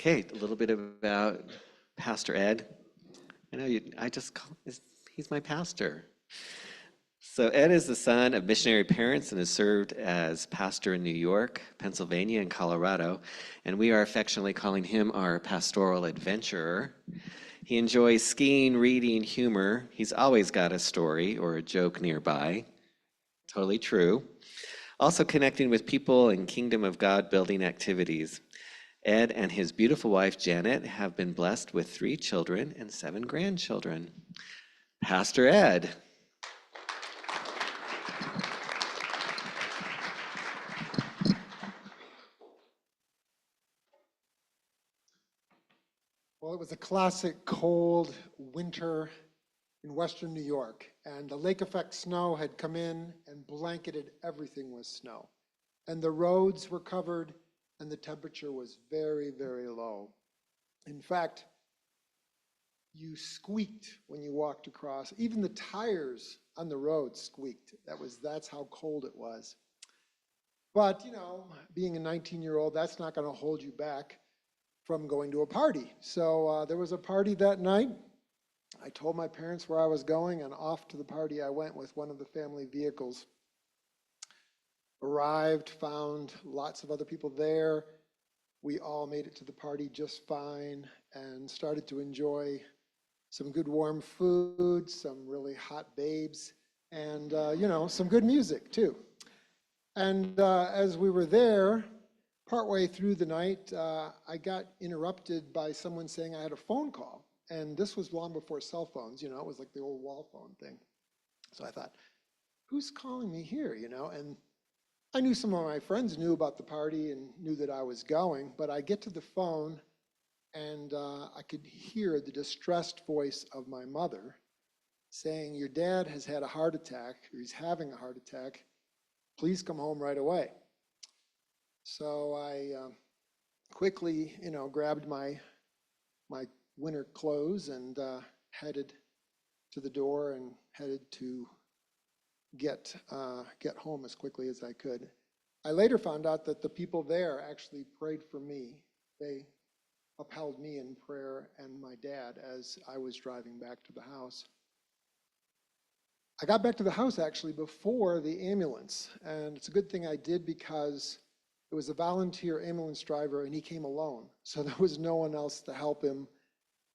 Okay, a little bit about Pastor Ed. I know he's my pastor. So Ed is the son of missionary parents and has served as pastor in New York, Pennsylvania, and Colorado. And we are affectionately calling him our pastoral adventurer. He enjoys skiing, reading, humor. He's always got a story or a joke nearby. Totally true. Also connecting with people and kingdom of God building activities. Ed and his beautiful wife, Janet, have been blessed with 3 children and 7 grandchildren. Pastor Ed. Well, it was a classic cold winter in western New York, and the lake effect snow had come in and blanketed everything with snow. And the roads were covered, and the temperature was very, very low. In fact, you squeaked when you walked across. Even the tires on the road squeaked. That's how cold it was. But, being a 19-year-old, that's not going to hold you back from going to a party. So there was a party that night. I told my parents where I was going, and off to the party I went with one of the family vehicles. Arrived, found lots of other people there. We all made it to the party just fine and started to enjoy some good warm food, some really hot babes, and some good music too. And as we were there, partway through the night, I got interrupted by someone saying I had a phone call. And this was long before cell phones, it was like the old wall phone thing. So I thought, who's calling me here, And I knew some of my friends knew about the party and knew that I was going, but I get to the phone and I could hear the distressed voice of my mother saying, your dad has had a heart attack, or he's having a heart attack. Please come home right away. So I quickly, grabbed my winter clothes and headed to the door and headed to get home as quickly as I could. I later found out that the people there actually prayed for me. They upheld me in prayer and my dad as I was driving back to the house. I got back to the house actually before the ambulance, and it's a good thing I did because it was a volunteer ambulance driver and he came alone. So there was no one else to help him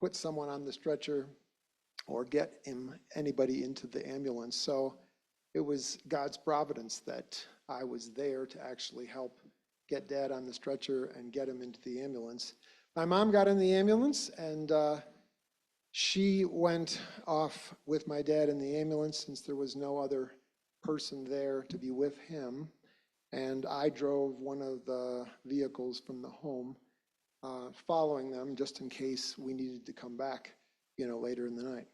put someone on the stretcher or get anybody into the ambulance. So it was God's providence that I was there to actually help get Dad on the stretcher and get him into the ambulance. My mom got in the ambulance and she went off with my dad in the ambulance since there was no other person there to be with him. And I drove one of the vehicles from the home, following them just in case we needed to come back, later in the night.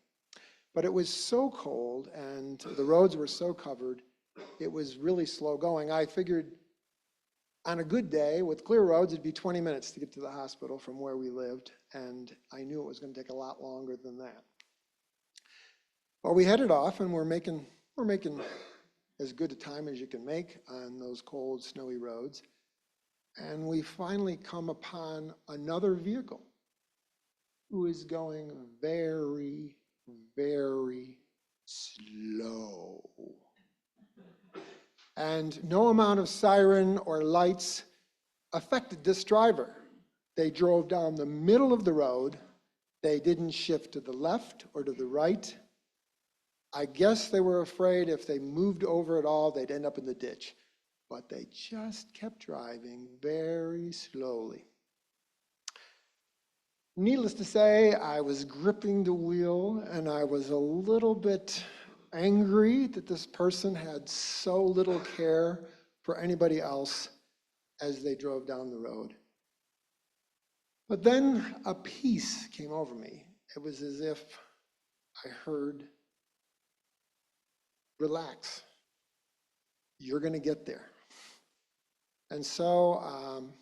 But it was so cold and the roads were so covered, it was really slow going. I figured on a good day with clear roads, it'd be 20 minutes to get to the hospital from where we lived. And I knew it was going to take a lot longer than that. Well, we headed off and we're making as good a time as you can make on those cold, snowy roads. And we finally come upon another vehicle who is going very, very slow. And no amount of siren or lights affected this driver. They drove down the middle of the road. They didn't shift to the left or to the right. I guess they were afraid if they moved over at all, they'd end up in the ditch. But they just kept driving very slowly. Needless to say, I was gripping the wheel and I was a little bit angry that this person had so little care for anybody else as they drove down the road. But then a peace came over me. It was as if I heard, relax, you're going to get there. And so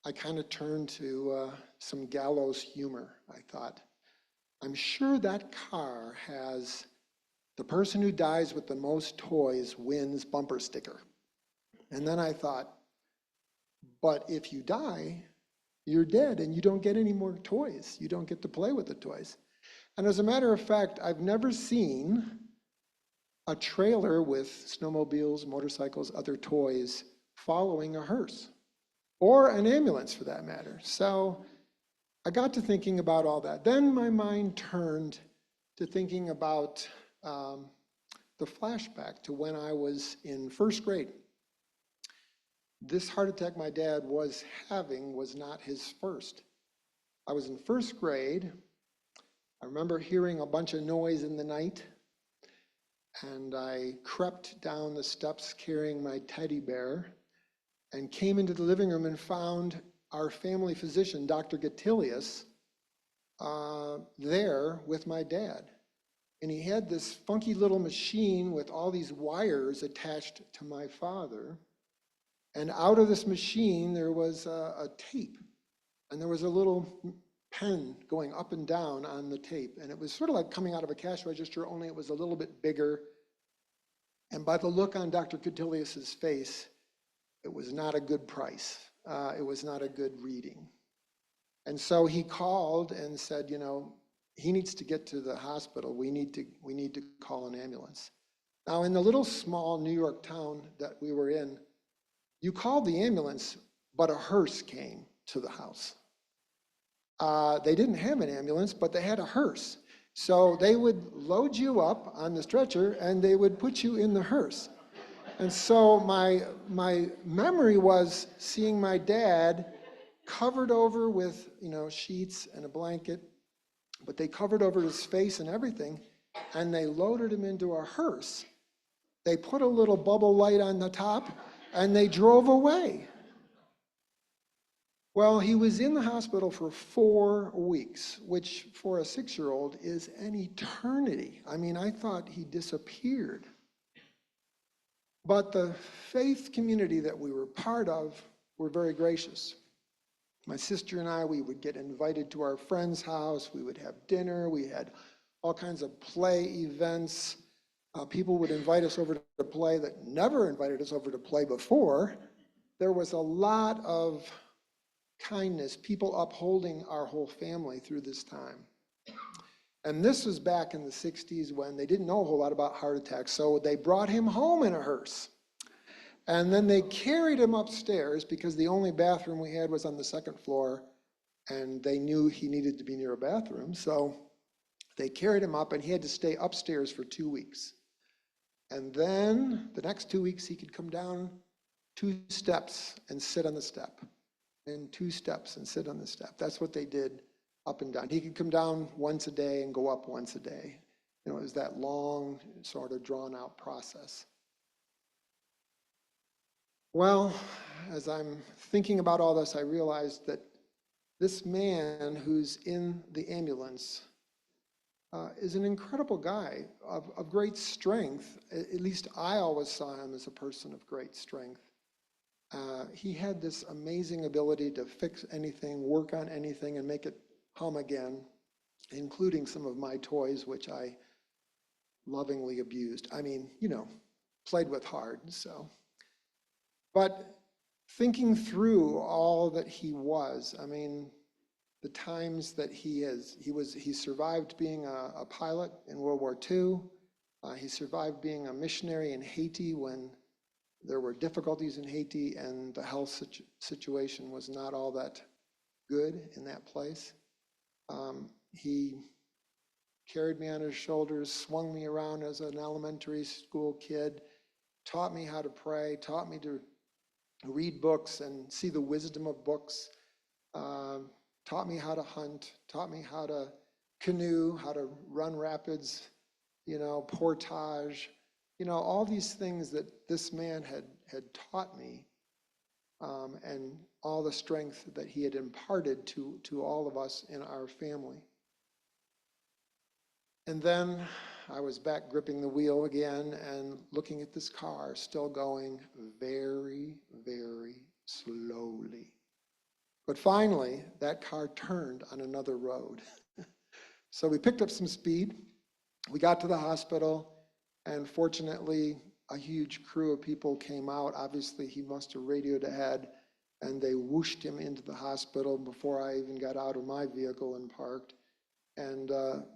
I kind of turned to some gallows humor. I thought, I'm sure that car has the person who dies with the most toys wins bumper sticker. And then I thought, but if you die, you're dead and you don't get any more toys. You don't get to play with the toys. And as a matter of fact, I've never seen a trailer with snowmobiles, motorcycles, other toys following a hearse, or an ambulance for that matter. So I got to thinking about all that. Then my mind turned to thinking about the flashback to when I was in first grade. This heart attack my dad was having was not his first. I was in first grade. I remember hearing a bunch of noise in the night, and I crept down the steps carrying my teddy bear and came into the living room and found our family physician, Dr. Gatilius, there with my dad. And he had this funky little machine with all these wires attached to my father. And out of this machine, there was a tape. And there was a little pen going up and down on the tape. And it was sort of like coming out of a cash register, only it was a little bit bigger. And by the look on Dr. Gatilius's face, it was not a good price. It was not a good reading. And so he called and said, you know, he needs to get to the hospital. We need to call an ambulance. Now, in the little small New York town that we were in, you called the ambulance, but a hearse came to the house. They didn't have an ambulance, but they had a hearse. So they would load you up on the stretcher and they would put you in the hearse. And so my memory was seeing my dad covered over with, you know, sheets and a blanket, but they covered over his face and everything, and they loaded him into a hearse. They put a little bubble light on the top, and they drove away. Well, he was in the hospital for 4 weeks, which for a 6-year-old is an eternity. I mean, I thought he disappeared. But the faith community that we were part of were very gracious. My sister and I, we would get invited to our friend's house. We would have dinner. We had all kinds of play events. People would invite us over to play that never invited us over to play before. There was a lot of kindness, people upholding our whole family through this time. And this was back in the 60s when they didn't know a whole lot about heart attacks. So they brought him home in a hearse. And then they carried him upstairs because the only bathroom we had was on the 2nd floor. And they knew he needed to be near a bathroom. So they carried him up and he had to stay upstairs for 2 weeks. And then the next 2 weeks he could come down 2 steps and sit on the step. And 2 steps and sit on the step. That's what they did up and down. He could come down once a day and go up once a day. You know, it was that long, sort of drawn out process. Well, as I'm thinking about all this, I realized that this man who's in the ambulance is an incredible guy of great strength. At least I always saw him as a person of great strength. He had this amazing ability to fix anything, work on anything, and make it hum again, including some of my toys, which I lovingly abused. I mean, you know, played with hard, so. But thinking through all that he was, I mean, the times that he survived being a pilot in World War II. He survived being a missionary in Haiti when there were difficulties in Haiti and the health situation was not all that good in that place. He carried me on his shoulders, swung me around as an elementary school kid, taught me how to pray, taught me to read books and see the wisdom of books, taught me how to hunt, taught me how to canoe, how to run rapids, you know, portage, you know, all these things that this man had taught me, and all the strength that he had imparted to all of us in our family. And then I was back gripping the wheel again and looking at this car still going very, very slowly. But finally, that car turned on another road. So we picked up some speed. We got to the hospital, and fortunately, a huge crew of people came out. Obviously, he must have radioed ahead, and they whooshed him into the hospital before I even got out of my vehicle and parked, and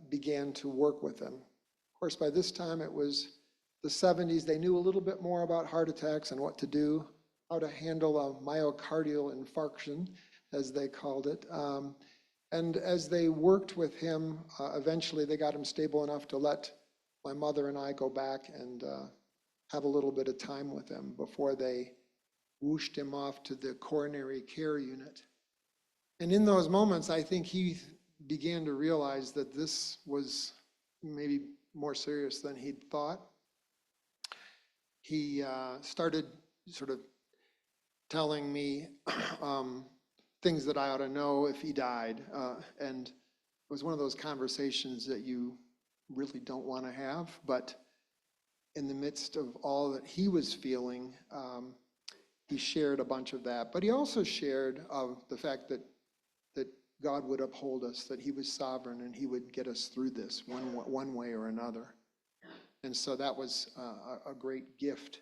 began to work with him. Of course, by this time it was the 70s. They knew a little bit more about heart attacks and what to do, how to handle a myocardial infarction, as they called it. And as they worked with him, eventually they got him stable enough to let my mother and I go back and have a little bit of time with him before they whooshed him off to the coronary care unit. And in those moments, I think he began to realize that this was maybe more serious than he'd thought. He started sort of telling me things that I ought to know if he died. And it was one of those conversations that you really don't want to have, but in the midst of all that he was feeling, he shared a bunch of that. But he also shared of the fact that God would uphold us, that he was sovereign and he would get us through this one way or another. And so that was a great gift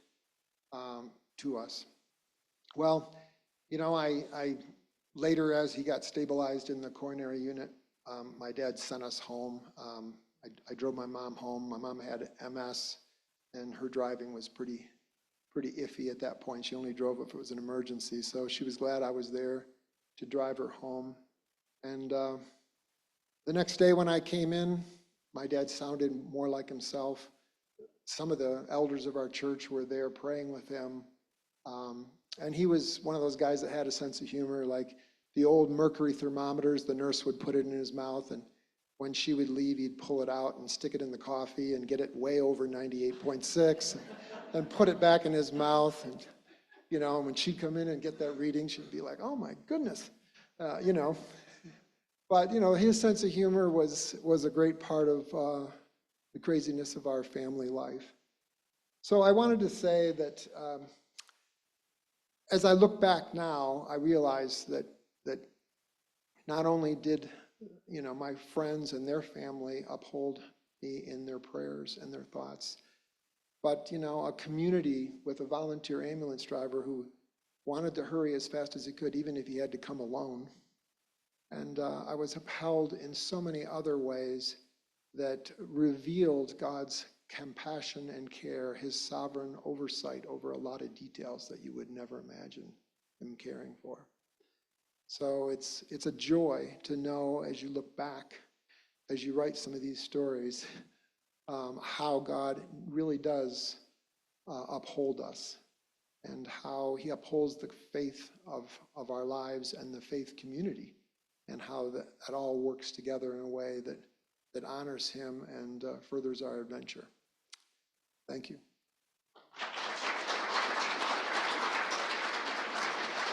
to us. Well, you know, I later, as he got stabilized in the coronary unit, my dad sent us home. I drove my mom home. My mom had MS, and her driving was pretty iffy at that point. She only drove if it was an emergency, so she was glad I was there to drive her home. And the next day when I came in, my dad sounded more like himself. Some of the elders of our church were there praying with him. And he was one of those guys that had a sense of humor, like the old mercury thermometers. The nurse would put it in his mouth, and when she would leave, he'd pull it out and stick it in the coffee and get it way over 98.6 and put it back in his mouth. And, you know, when she'd come in and get that reading, she'd be like, oh my goodness, you know. But, you know, his sense of humor was a great part of the craziness of our family life. So I wanted to say that as I look back now, I realize that not only did, you know, my friends and their family uphold me in their prayers and their thoughts, but, you know, a community with a volunteer ambulance driver who wanted to hurry as fast as he could, even if he had to come alone. And I was upheld in so many other ways that revealed God's compassion and care, his sovereign oversight over a lot of details that you would never imagine him caring for. So it's a joy to know, as you look back, as you write some of these stories, how God really does uphold us, and how he upholds the faith of our lives and the faith community, and how that all works together in a way that honors him and furthers our adventure. Thank you.